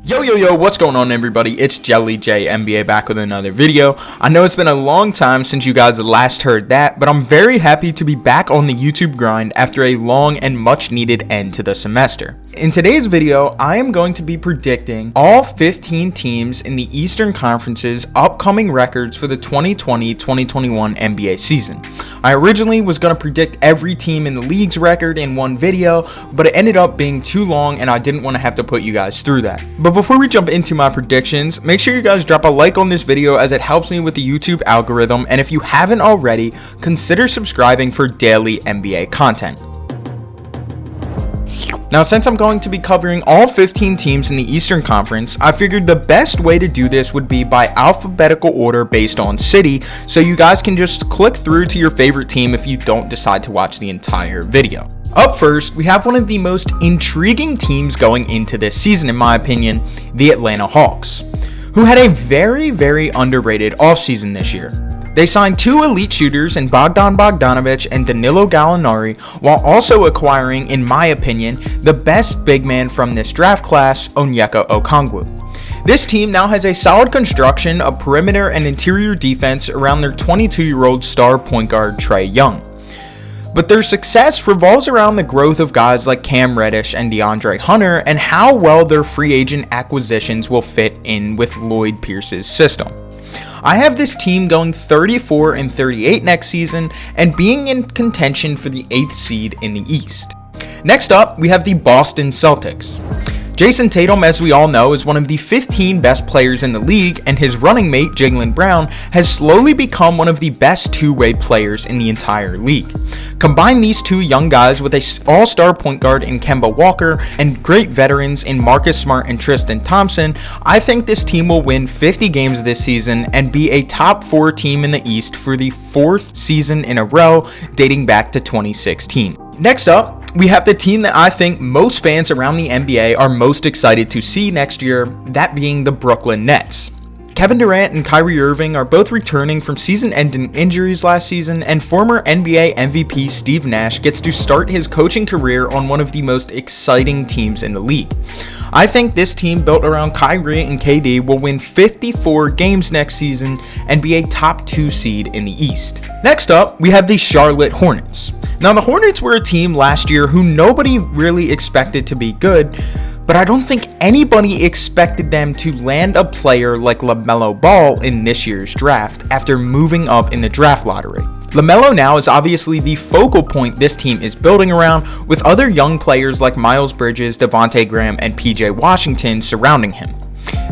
Yo, what's going on everybody? It's Jelly J NBA back with another video. I know it's been a long time since you guys last heard that, but I'm very happy to be back on the YouTube grind after a long and much needed end to the semester. In today's video, I am going to be predicting all 15 teams in the Eastern Conference's upcoming records for the 2020-2021 NBA season. I originally was going to predict every team in the league's record in one video, but it ended up being too long and I didn't want to have to put you guys through that. But before we jump into my predictions, make sure you guys drop a like on this video as it helps me with the YouTube algorithm, and if you haven't already, consider subscribing for daily NBA content. Now, since I'm going to be covering all 15 teams in the Eastern Conference, I figured the best way to do this would be by alphabetical order based on city, so you guys can just click through to your favorite team if you don't decide to watch the entire video. Up first, we have one of the most intriguing teams going into this season in my opinion, the Atlanta Hawks, who had a very underrated offseason this year. They signed two elite shooters in Bogdan Bogdanovic and Danilo Gallinari, while also acquiring, in my opinion, the best big man from this draft class, Onyeka Okongwu. This team now has a solid construction of perimeter and interior defense around their 22-year-old star point guard Trae Young. But their success revolves around the growth of guys like Cam Reddish and DeAndre Hunter and how well their free agent acquisitions will fit in with Lloyd Pierce's system. I have this team going 34-38 next season and being in contention for the 8th seed in the East. Next up, we have the Boston Celtics. Jason Tatum, as we all know, is one of the 15 best players in the league, and his running mate, Jaylen Brown, has slowly become one of the best two-way players in the entire league. Combine these two young guys with an all-star point guard in Kemba Walker and great veterans in Marcus Smart and Tristan Thompson, I think this team will win 50 games this season and be a top 4 team in the East for the 4th season in a row, dating back to 2016. Next up, we have the team that I think most fans around the NBA are most excited to see next year, that being the Brooklyn Nets. Kevin Durant and Kyrie Irving are both returning from season-ending injuries last season, and former NBA MVP Steve Nash gets to start his coaching career on one of the most exciting teams in the league. I think this team built around Kyrie and KD will win 54 games next season and be a top 2 seed in the East. Next up, we have the Charlotte Hornets. Now, the Hornets were a team last year who nobody really expected to be good, but I don't think anybody expected them to land a player like LaMelo Ball in this year's draft after moving up in the draft lottery. LaMelo now is obviously the focal point this team is building around, with other young players like Miles Bridges, Devontae Graham, and PJ Washington surrounding him.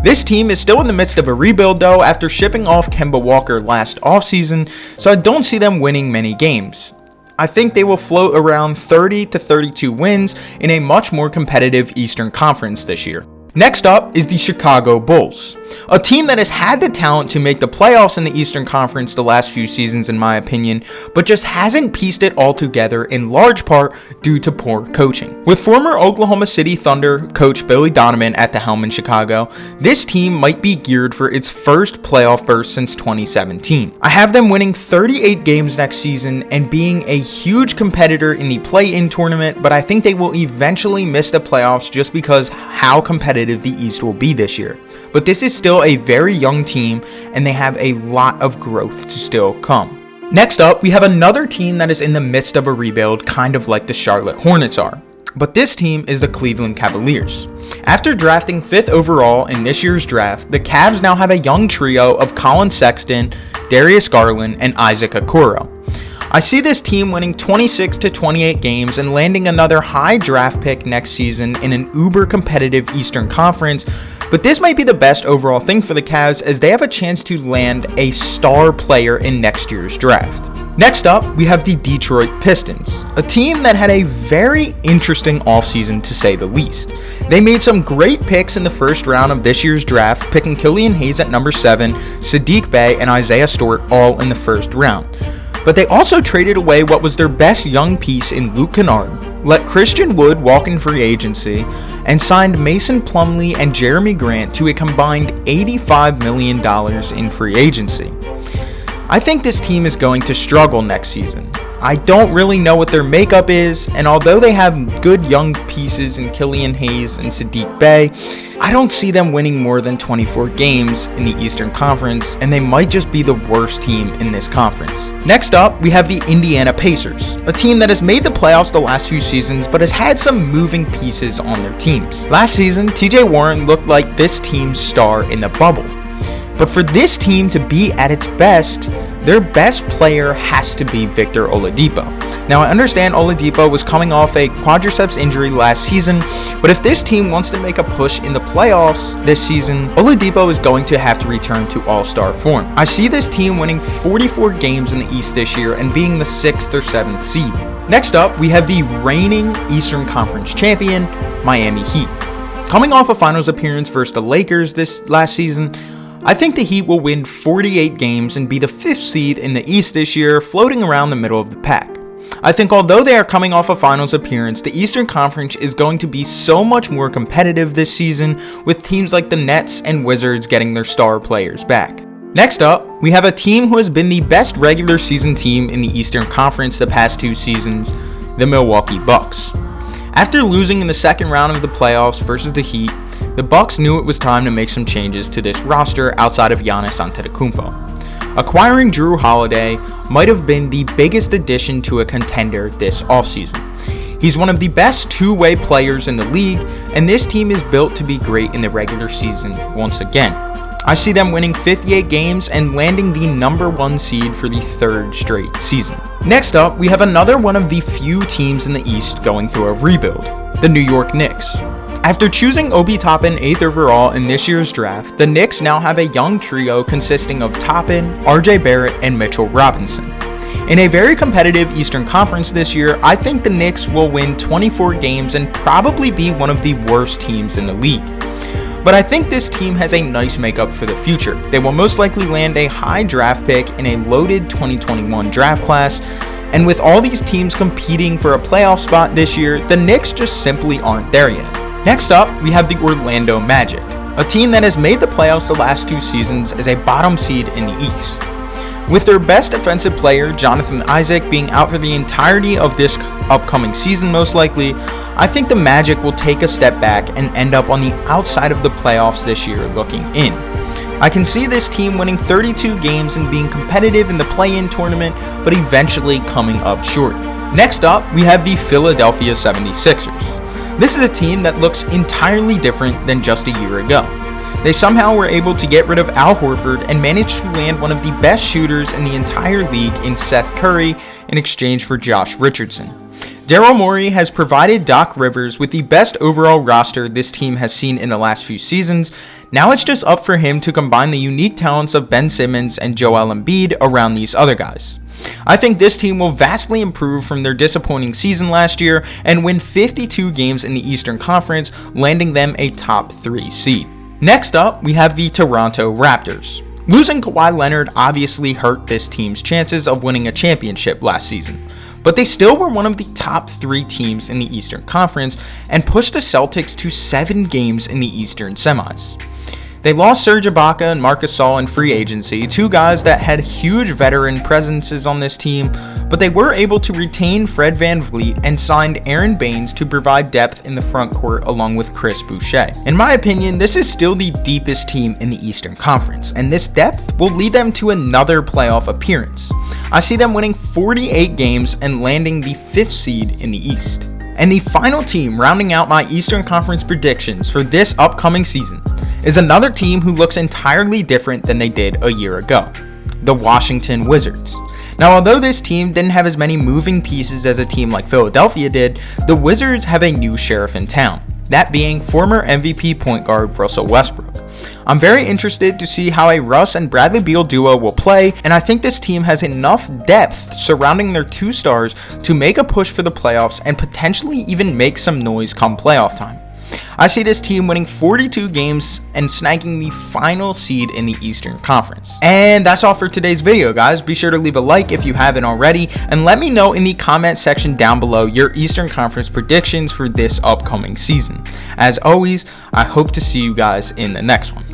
This team is still in the midst of a rebuild though after shipping off Kemba Walker last offseason, so I don't see them winning many games. I think they will float around 30 to 32 wins in a much more competitive Eastern Conference this year. Next up is the Chicago Bulls, a team that has had the talent to make the playoffs in the Eastern Conference the last few seasons in my opinion, but just hasn't pieced it all together in large part due to poor coaching. With former Oklahoma City Thunder coach Billy Donovan at the helm in Chicago, this team might be geared for its first playoff burst since 2017. I have them winning 38 games next season and being a huge competitor in the play-in tournament, but I think they will eventually miss the playoffs just because how competitive the East will be this year. But this is still a very young team and they have a lot of growth to still come. Next up, we have another team that is in the midst of a rebuild, kind of like the Charlotte Hornets are. But this team is the Cleveland Cavaliers. After drafting 5th overall in this year's draft, the Cavs now have a young trio of Colin Sexton, Darius Garland, and Isaac Okoro. I see this team winning 26 to 28 games and landing another high draft pick next season in an uber competitive Eastern Conference, but this might be the best overall thing for the Cavs as they have a chance to land a star player in next year's draft. Next up, we have the Detroit Pistons, a team that had a very interesting offseason to say the least. They made some great picks in the first round of this year's draft, picking Killian Hayes at number 7, Sadiq Bey, and Isaiah Stewart all in the first round. But they also traded away what was their best young piece in Luke Kennard, let Christian Wood walk in free agency, and signed Mason Plumlee and Jeremy Grant to a combined $85 million in free agency. I think this team is going to struggle next season. I don't really know what their makeup is, and although they have good young pieces in Killian Hayes and Sadiq Bey, I don't see them winning more than 24 games in the Eastern Conference, and they might just be the worst team in this conference. Next up, we have the Indiana Pacers, a team that has made the playoffs the last few seasons but has had some moving pieces on their teams. Last season, TJ Warren looked like this team's star in the bubble. But for this team to be at its best, their best player has to be Victor Oladipo. Now, I understand Oladipo was coming off a quadriceps injury last season, but if this team wants to make a push in the playoffs this season, Oladipo is going to have to return to all-star form. I see this team winning 44 games in the East this year and being the 6th or 7th seed. Next up, we have the reigning Eastern Conference champion, Miami Heat. Coming off a finals appearance versus the Lakers this last season, I think the Heat will win 48 games and be the 5th seed in the East this year, floating around the middle of the pack. I think although they are coming off a finals appearance, the Eastern Conference is going to be so much more competitive this season, with teams like the Nets and Wizards getting their star players back. Next up, we have a team who has been the best regular season team in the Eastern Conference the past 2 seasons, the Milwaukee Bucks. After losing in the second round of the playoffs versus the Heat, the Bucks knew it was time to make some changes to this roster outside of Giannis Antetokounmpo. Acquiring Drew Holiday might have been the biggest addition to a contender this offseason. He's one of the best two-way players in the league, and this team is built to be great in the regular season once again. I see them winning 58 games and landing the number 1 seed for the 3rd straight season. Next up, we have another one of the few teams in the East going through a rebuild, the New York Knicks. After choosing Obi Toppin 8th overall in this year's draft, the Knicks now have a young trio consisting of Toppin, RJ Barrett, and Mitchell Robinson. In a very competitive Eastern Conference this year, I think the Knicks will win 24 games and probably be one of the worst teams in the league. But I think this team has a nice makeup for the future. They will most likely land a high draft pick in a loaded 2021 draft class, and with all these teams competing for a playoff spot this year, the Knicks just simply aren't there yet. Next up, we have the Orlando Magic, a team that has made the playoffs the last 2 seasons as a bottom seed in the East. With their best defensive player, Jonathan Isaac, being out for the entirety of this upcoming season most likely, I think the Magic will take a step back and end up on the outside of the playoffs this year looking in. I can see this team winning 32 games and being competitive in the play-in tournament, but eventually coming up short. Next up, we have the Philadelphia 76ers. This is a team that looks entirely different than just a year ago. They somehow were able to get rid of Al Horford and managed to land one of the best shooters in the entire league in Seth Curry in exchange for Josh Richardson. Daryl Morey has provided Doc Rivers with the best overall roster this team has seen in the last few seasons. Now it's just up for him to combine the unique talents of Ben Simmons and Joel Embiid around these other guys. I think this team will vastly improve from their disappointing season last year and win 52 games in the Eastern Conference, landing them a top 3 seed. Next up, we have the Toronto Raptors. Losing Kawhi Leonard obviously hurt this team's chances of winning a championship last season, but they still were one of the top 3 teams in the Eastern Conference and pushed the Celtics to 7 games in the Eastern semis. They lost Serge Ibaka and Marc Gasol in free agency, 2 guys that had huge veteran presences on this team, but they were able to retain Fred VanVleet and signed Aaron Baines to provide depth in the front court along with Chris Boucher. In my opinion, this is still the deepest team in the Eastern Conference, and this depth will lead them to another playoff appearance. I see them winning 48 games and landing the 5th seed in the East. And the final team rounding out my Eastern Conference predictions for this upcoming season is another team who looks entirely different than they did a year ago, the Washington Wizards. Now, although this team didn't have as many moving pieces as a team like Philadelphia did, the Wizards have a new sheriff in town, that being former MVP point guard Russell Westbrook. I'm very interested to see how a Russ and Bradley Beal duo will play, and I think this team has enough depth surrounding their 2 stars to make a push for the playoffs and potentially even make some noise come playoff time. I see this team winning 42 games and snagging the final seed in the Eastern Conference. And that's all for today's video, guys. Be sure to leave a like if you haven't already, and let me know in the comment section down below your Eastern Conference predictions for this upcoming season. As always, I hope to see you guys in the next one.